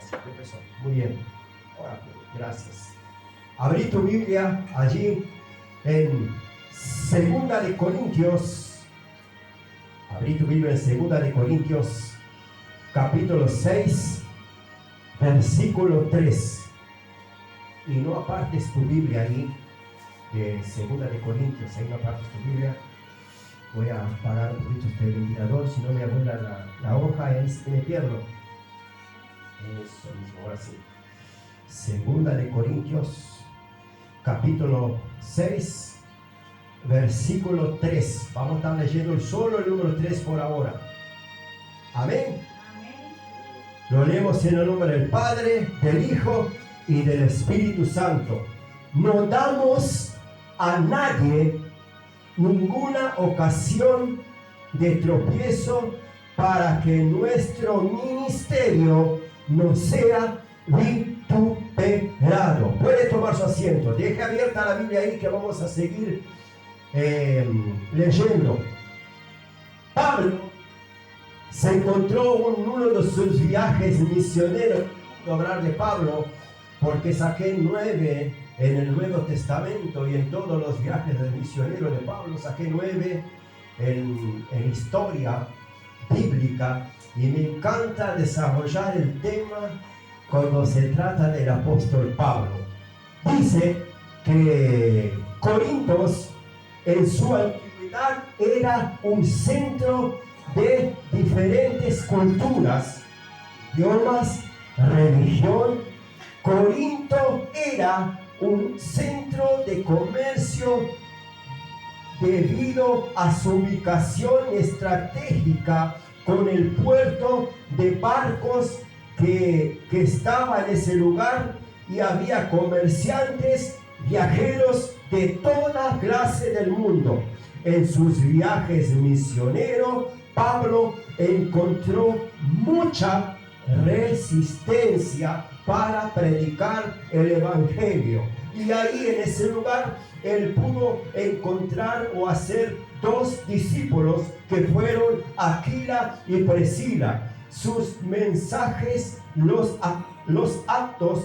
gracias. Empezó. Muy bien. Ahora, gracias. Abrí tu Biblia allí en 2 de Corintios. Abrí tu Biblia en 2 de Corintios, capítulo 6, versículo 3. Y no apartes tu Biblia ahí, de 2 de Corintios, ahí no apartes tu Biblia. Voy a apagar un poquito este ventilador, si no me abuela la hoja y me pierdo. Eso mismo, ahora sí. 2 de Corintios, capítulo 6, versículo 3. Vamos a estar leyendo solo el número 3 por ahora. Amén. Amén. Lo leemos en el nombre del Padre, del Hijo y del Espíritu Santo. No damos a nadie ninguna ocasión de tropiezo para que nuestro ministerio no sea vituperado. Puede tomar su asiento. Deje abierta la Biblia ahí que vamos a seguir leyendo. Pablo se encontró en uno de sus viajes misioneros. Voy a hablar de Pablo porque saqué 9 en el Nuevo Testamento y en todos los viajes del misionero de Pablo saqué 9 en historia bíblica, y me encanta desarrollar el tema cuando se trata del apóstol Pablo. Dice que Corintios en su antigüedad era un centro de diferentes culturas, idiomas, religión. Corinto era un centro de comercio debido a su ubicación estratégica con el puerto de barcos que estaba en ese lugar, y había comerciantes, viajeros de toda clase del mundo. En sus viajes misioneros, Pablo encontró mucha resistencia para predicar el evangelio, y ahí en ese lugar él pudo encontrar o hacer 2 discípulos que fueron Aquila y Priscila. Sus mensajes, los actos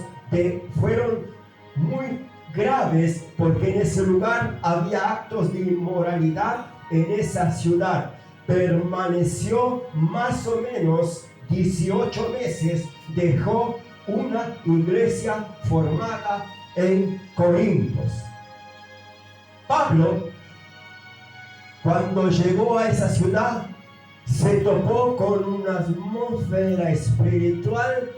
fueron muy graves, porque en ese lugar había actos de inmoralidad en esa ciudad. Permaneció más o menos 18 meses, dejó una iglesia formada en Corintios. Pablo, cuando llegó a esa ciudad, se topó con una atmósfera espiritual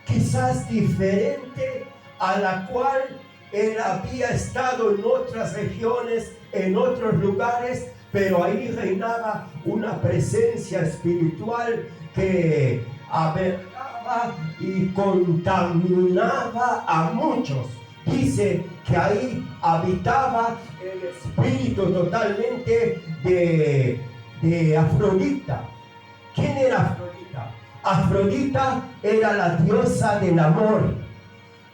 quizás diferente a la cual él había estado en otras regiones, en otros lugares, pero ahí reinaba una presencia espiritual que aberraba y contaminaba a muchos. Dice que ahí habitaba el espíritu totalmente de Afrodita. ¿Quién era Afrodita? Afrodita era la diosa del amor.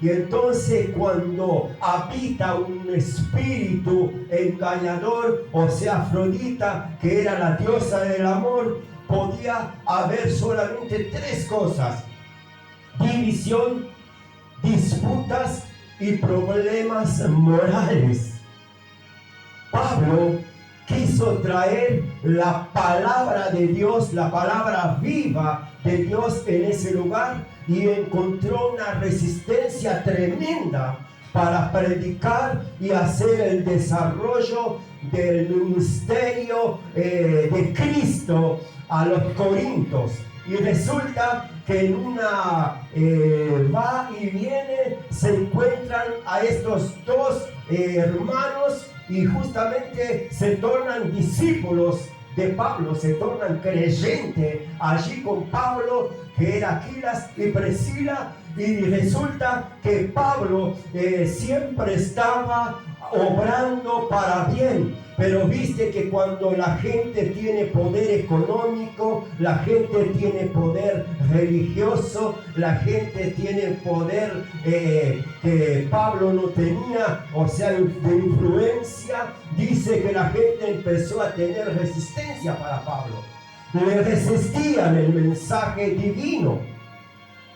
Y entonces cuando habita un espíritu engañador, o sea Afrodita, que era la diosa del amor, podía haber solamente 3 cosas: división, disputas y problemas morales. Pablo quiso traer la palabra de Dios, la palabra viva de Dios en ese lugar, y encontró una resistencia tremenda para predicar y hacer el desarrollo del ministerio de Cristo a los corintios. Y resulta que en una va y viene se encuentran a estos 2 hermanos, y justamente se tornan discípulos de Pablo, se tornan creyentes allí con Pablo, que era Aquila y Priscila. Y resulta que Pablo siempre estaba obrando para bien. Pero viste que cuando la gente tiene poder económico, la gente tiene poder religioso, la gente tiene poder que Pablo no tenía, o sea, de influencia, dice que la gente empezó a tener resistencia para Pablo. Le resistían el mensaje divino.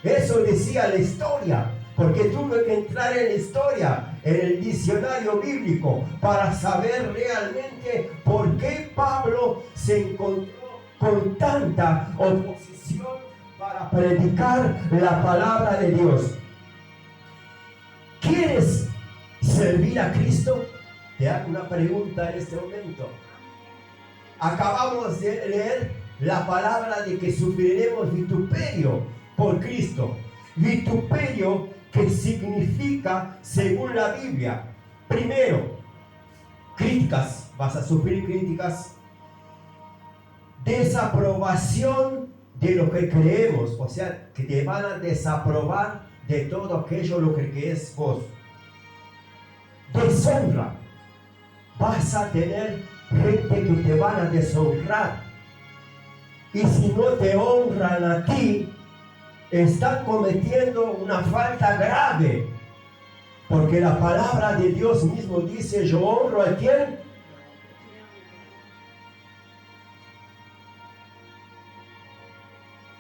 Eso decía la historia, porque tuve que entrar en la historia, en el diccionario bíblico, para saber realmente por qué Pablo se encontró con tanta oposición para predicar la palabra de Dios. ¿Quieres servir a Cristo? Te hago una pregunta en este momento. Acabamos de leer la palabra de que sufriremos vituperio por Cristo. Vituperio que significa, según la Biblia, primero, críticas. Vas a sufrir críticas. Desaprobación de lo que creemos. O sea, que te van a desaprobar de todo aquello lo que es vos. Deshonra. Vas a tener gente que te van a deshonrar. Y si no te honran a ti, están cometiendo una falta grave. Porque la palabra de Dios mismo dice, yo honro a quien.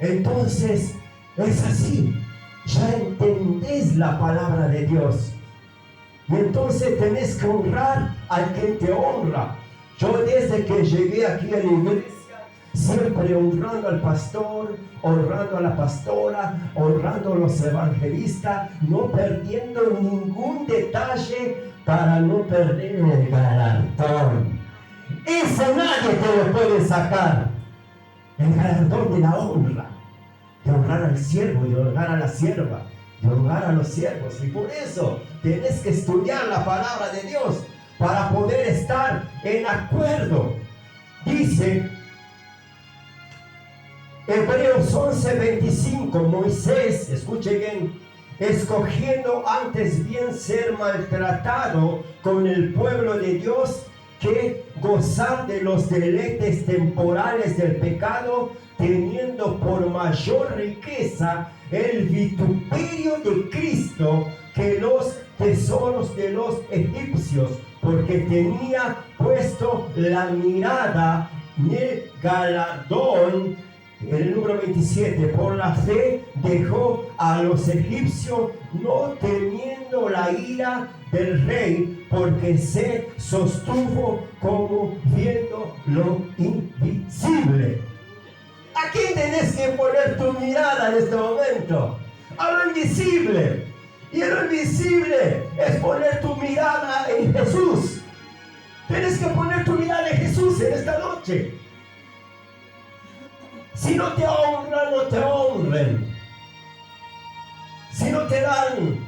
Entonces, es así. Ya entendés la palabra de Dios. Y entonces tenés que honrar al que te honra. Yo desde que llegué aquí a la iglesia, siempre honrando al pastor, honrando a la pastora, honrando a los evangelistas, no perdiendo ningún detalle para no perder el galardón. Eso nadie te lo puede sacar. El galardón de la honra. De honrar al siervo, de honrar a la sierva, de honrar a los siervos. Y por eso tenés que estudiar la palabra de Dios para poder estar en acuerdo. Dice Hebreos 11:25, Moisés, escuche bien, escogiendo antes bien ser maltratado con el pueblo de Dios que gozar de los deleites temporales del pecado, teniendo por mayor riqueza el vituperio de Cristo que los tesoros de los egipcios, porque tenía puesto la mirada en el galardón. El número 27, por la fe dejó a los egipcios, no temiendo la ira del rey, porque se sostuvo como viendo lo invisible. ¿A quién tenés que poner tu mirada en este momento? A lo invisible. Y en lo invisible es poner tu mirada en Jesús. Tienes que poner tu mirada en Jesús en esta noche. Si no te honran, no te honren. Si no te dan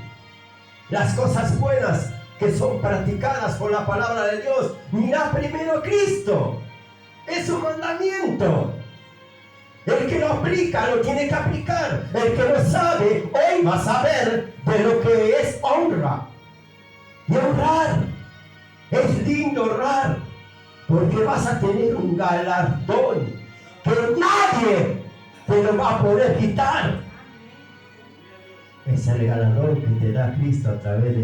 las cosas buenas que son practicadas por la palabra de Dios, mira primero a Cristo. Es un mandamiento. El que lo aplica, lo tiene que aplicar. El que lo sabe, hoy va a saber de lo que es honra. Y honrar. Es lindo honrar. Porque vas a tener un galardón que nadie te lo va a poder quitar. Es el galardón que te da Cristo a través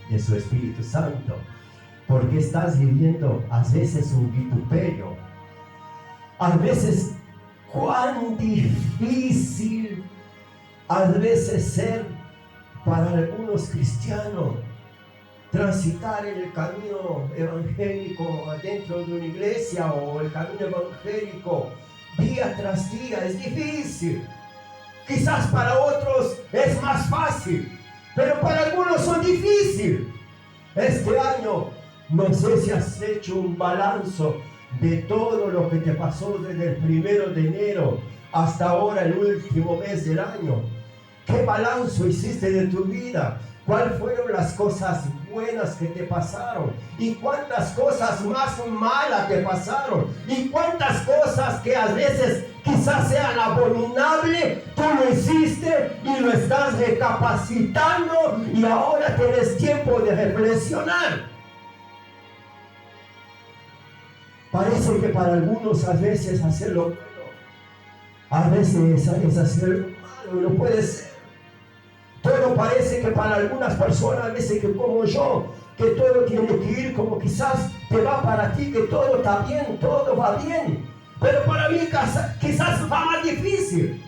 de su Espíritu Santo. Porque estás viviendo a veces un vituperio. A veces cuán difícil a veces ser para algunos cristianos transitar en el camino evangélico dentro de una iglesia o el camino evangélico día tras día. Es difícil. Quizás para otros es más fácil, pero para algunos son difíciles. Este año no sé si has hecho un balance de todo lo que te pasó desde el 1 de enero hasta ahora, el último mes del año. ¿Qué balance hiciste de tu vida? ¿Cuáles fueron las cosas buenas que te pasaron? ¿Y cuántas cosas más malas te pasaron? ¿Y cuántas cosas que a veces quizás sean abominables, tú lo hiciste y lo estás recapacitando y ahora tienes tiempo de reflexionar? Parece que para algunos a veces hacerlo bueno, a veces es hacerlo malo, no puede ser. Todo parece que para algunas personas, a veces que como yo, que todo tiene que ir como quizás te va para ti, que todo está bien, todo va bien. Pero para mí quizás va más difícil.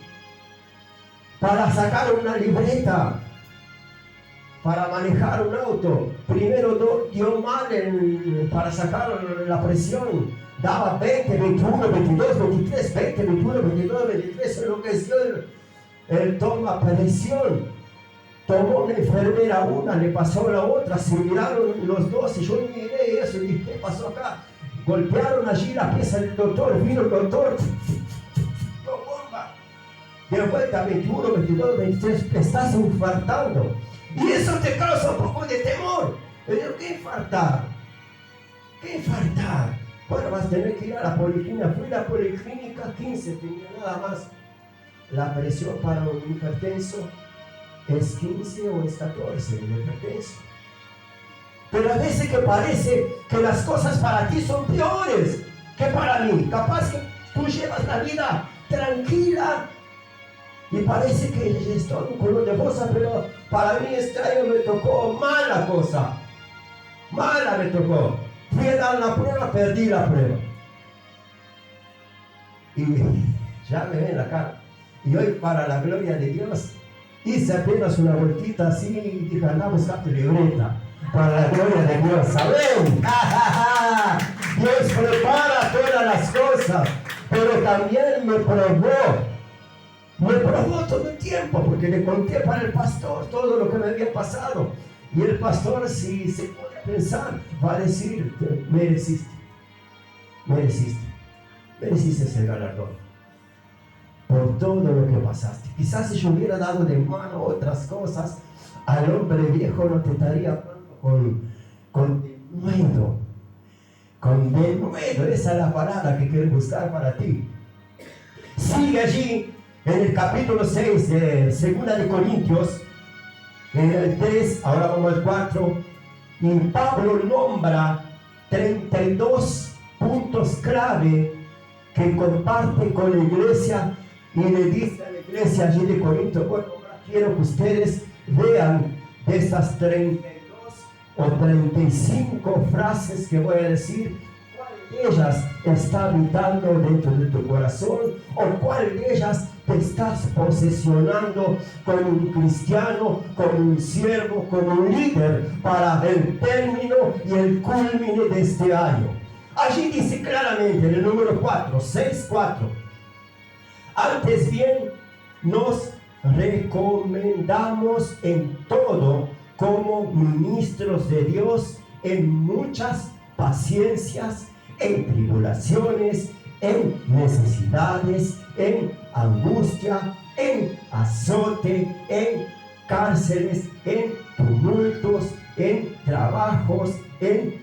para sacar una libreta, para manejar un auto. Primero dio mal para sacar la presión. Daba 20, 21, 22, 23, 20, 21, 22, 23, enloqueció el toma presión. Tomó una enfermera una, le pasó a la otra, se miraron los dos y yo miré eso y dije, ¿qué pasó acá? Golpearon allí la pieza del doctor, vino el doctor, no bomba. De vuelta 21, 22, 23, te estás infartando. Y eso te causa un poco de temor. Yo digo, ¿qué infartar? ¿Qué infartar? Bueno, vas a tener que ir a la policlínica. Fui a la policlínica, 15 tenía nada más. La presión para un hipertenso es 15 o es 14 el hipertenso. Pero a veces que parece que las cosas para ti son peores que para mí. Capaz que tú llevas la vida tranquila y parece que estoy un color de rosa, pero para mí este año me tocó mala cosa. Mala me tocó. Fui a dar la prueba, perdí la prueba. Y ya me ven la cara. Y hoy, para la gloria de Dios, hice apenas una vueltita así y dije, anda a buscar tu libreta. Para la gloria de Dios, ¿saben? Dios prepara todas las cosas, pero también me probó todo el tiempo, porque le conté para el pastor todo lo que me había pasado. Y el pastor, si se pone a pensar, va a decir, mereciste ese galardón por todo lo que pasaste. Quizás si yo hubiera dado de mano otras cosas, al hombre viejo no te estaría con denuedo. Con denuedo, esa es la palabra que quiero buscar para ti. Sigue allí en el capítulo 6 de 2 de Corintios, en el 3, ahora vamos al 4, y Pablo nombra 32 puntos clave que comparte con la iglesia y le dice a la iglesia allí de Corinto, bueno, ahora quiero que ustedes vean de estas 32 o 35 frases que voy a decir, cuál de ellas está habitando dentro de tu corazón o cuál de ellas te estás posesionando como un cristiano, como un siervo, como un líder para el término y el culmine de este año. Allí dice claramente en el número 4, 6:4, antes bien nos recomendamos en todo como ministros de Dios en muchas paciencias, en tribulaciones, en necesidades, en angustia, en azote, en cárceles, en tumultos, en trabajos, en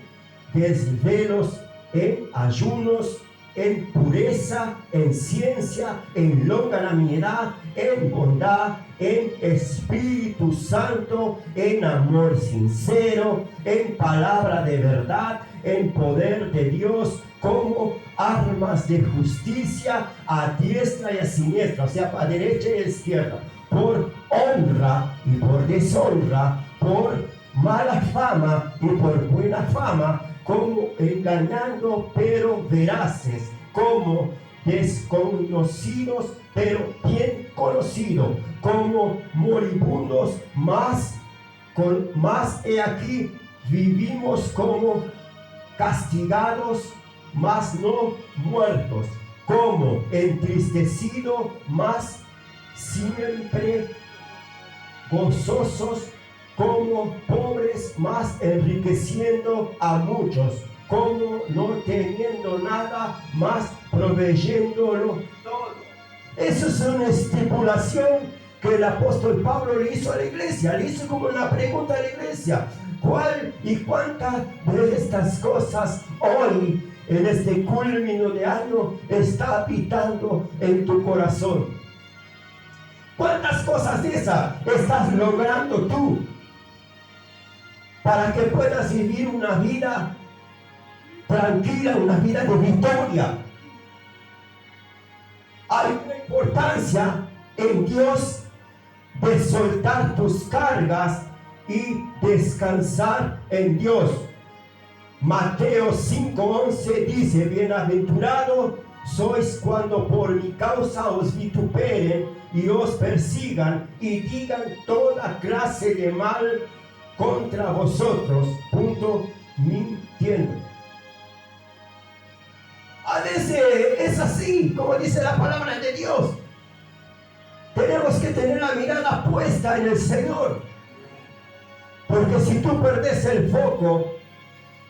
desvelos, en ayunos, en pureza, en ciencia, en longanimidad, en bondad, en Espíritu Santo, en amor sincero, en palabra de verdad, en poder de Dios, como armas de justicia a diestra y a siniestra, o sea, a derecha y a izquierda, por honra y por deshonra, por mala fama y por buena fama, como engañando pero veraces, como desconocidos pero bien conocidos, como moribundos más he aquí vivimos, como castigados mas no muertos, como entristecidos mas siempre gozosos, como pobres mas enriqueciendo a muchos, como no teniendo nada mas proveyéndolo todo. Eso es una estipulación que el apóstol Pablo le hizo a la iglesia, le hizo como una pregunta a la iglesia: ¿cuál y cuántas de estas cosas hoy, en este culmino de año, está habitando en tu corazón? ¿Cuántas cosas de esas estás logrando tú para que puedas vivir una vida tranquila, una vida de victoria? Hay una importancia en Dios de soltar tus cargas y descansar en Dios. Mateo 5:11 dice: bienaventurado sois cuando por mi causa os vituperen y os persigan y digan toda clase de mal contra vosotros, mintiendo. A veces es así, como dice la palabra de Dios. Tenemos que tener la mirada puesta en el Señor. Porque si tú perdes el foco,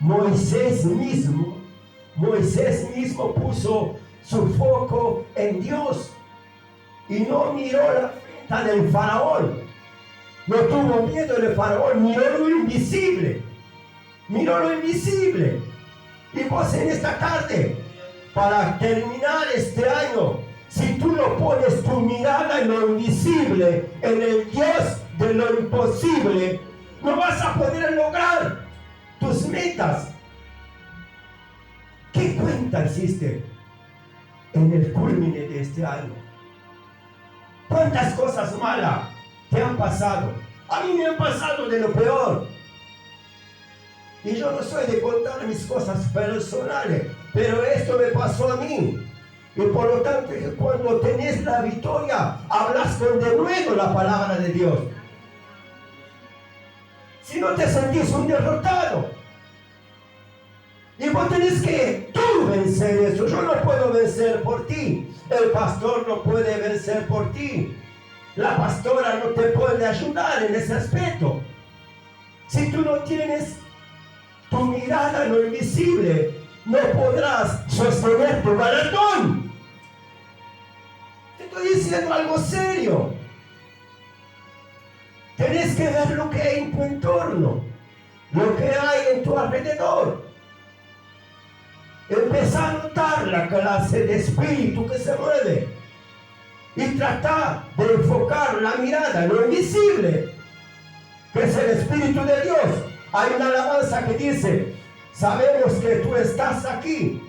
Moisés mismo puso su foco en Dios y no miró la afrenta del faraón. No tuvo miedo del faraón, miró lo invisible. Miró lo invisible. Y vos en esta tarde, para terminar este año, si tú no pones tu mirada en lo invisible, en el Dios de lo imposible, no vas a poder lograr tus metas. ¿Qué cuenta hiciste en el culmine de este año? ¿Cuántas cosas malas te han pasado? A mí me han pasado de lo peor. Y yo no soy de contar mis cosas personales, pero esto me pasó a mí. Y por lo tanto, cuando tenés la victoria, hablas con denuedo la palabra de Dios. Si no te sentís un derrotado, y vos tenés que tú vencer eso. Yo no puedo vencer por ti. El pastor no puede vencer por ti. La pastora no te puede ayudar en ese aspecto. Si tú no tienes tu mirada en lo invisible, no podrás sostener tu galardón. Te estoy diciendo algo serio. Tenés que ver lo que hay en tu entorno, lo que hay en tu alrededor. Empezá a notar la clase de espíritu que se mueve y tratar de enfocar la mirada en lo invisible, que es el Espíritu de Dios. Hay una alabanza que dice: sabemos que tú estás aquí,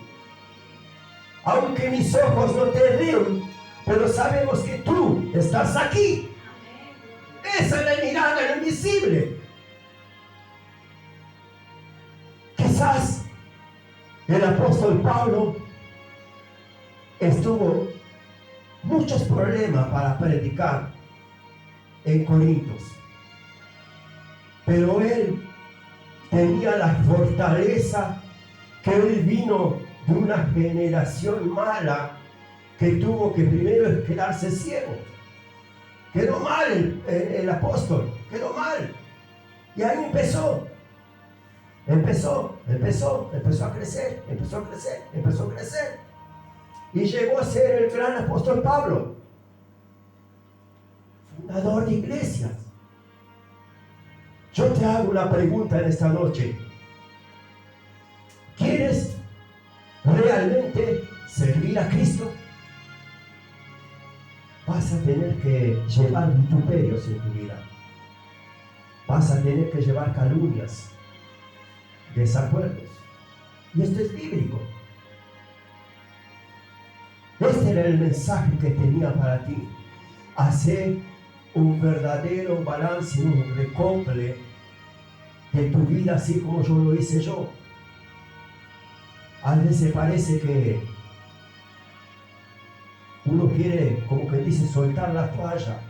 aunque mis ojos no te ven, pero sabemos que tú estás aquí. Esa es la mirada en lo invisible. Quizás el apóstol Pablo estuvo muchos problemas para predicar en Corintios, pero él tenía la fortaleza que él vino de una generación mala que tuvo que primero quedarse ciego. Quedó mal el apóstol, quedó mal. Y ahí empezó a crecer. Y llegó a ser el gran apóstol Pablo, fundador de iglesias. Yo te hago una pregunta en esta noche. ¿Quieres realmente servir a Cristo? Vas a tener que llevar vituperios en tu vida. Vas a tener que llevar calumnias, desacuerdos. Y esto es bíblico. Este era el mensaje que tenía para ti. Hacer un verdadero balance, un recople de tu vida, así como yo lo hice yo. A veces parece que uno quiere, como que dice, soltar la toalla,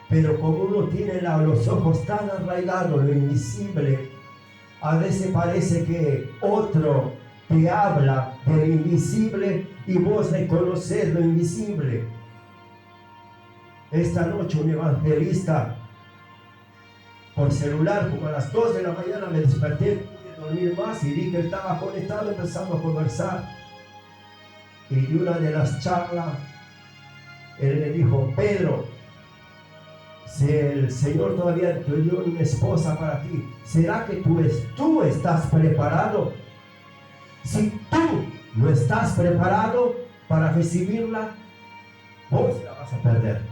pero como uno tiene los ojos tan arraigados, lo invisible, a veces parece que otro te habla de lo invisible y vos reconoces lo invisible. Esta noche un evangelista por celular, como a las 2 de la mañana me desperté, no pude dormir más y vi que él estaba conectado, empezando a conversar. Y de una de las charlas, él me dijo: Pedro, si el Señor todavía te dio una esposa para ti, ¿será que tú estás preparado? Si tú no estás preparado para recibirla, vos la vas a perder.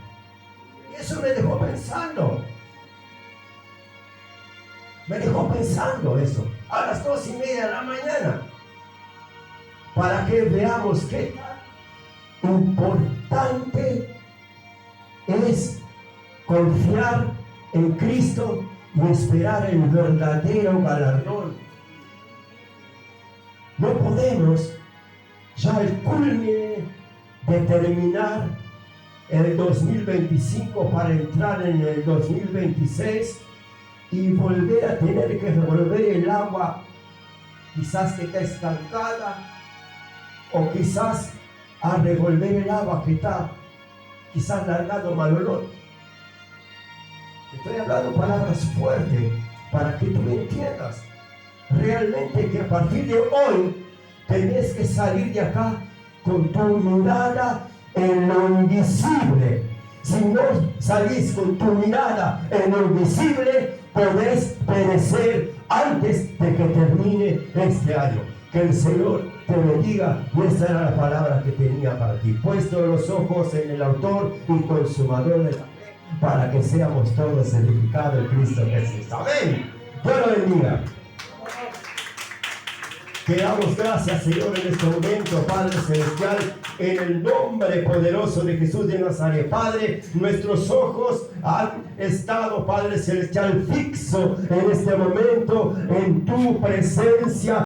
Y eso me dejó pensando. Eso, a las 2:30 de la mañana, para que veamos qué tan importante es confiar en Cristo y esperar el verdadero galardón. No podemos ya el culmine de terminar el 2025 para entrar en el 2026 y volver a tener que revolver el agua, quizás que está estancada, o quizás a revolver el agua que está quizás largando mal olor. Estoy hablando palabras fuertes para que tú me entiendas realmente que a partir de hoy tenés que salir de acá con tu mirada en lo invisible. Si no salís con tu mirada en lo invisible, podés perecer antes de que termine este año. Que el Señor te bendiga, y esta era la palabra que tenía para ti. Puesto los ojos en el autor y consumador de la fe, para que seamos todos edificados en Cristo Jesús. Amén. Dios lo bendiga. Te damos gracias, Señor, en este momento, Padre Celestial, en el nombre poderoso de Jesús de Nazaret. Padre, nuestros ojos han estado, Padre Celestial, fixos en este momento en tu presencia.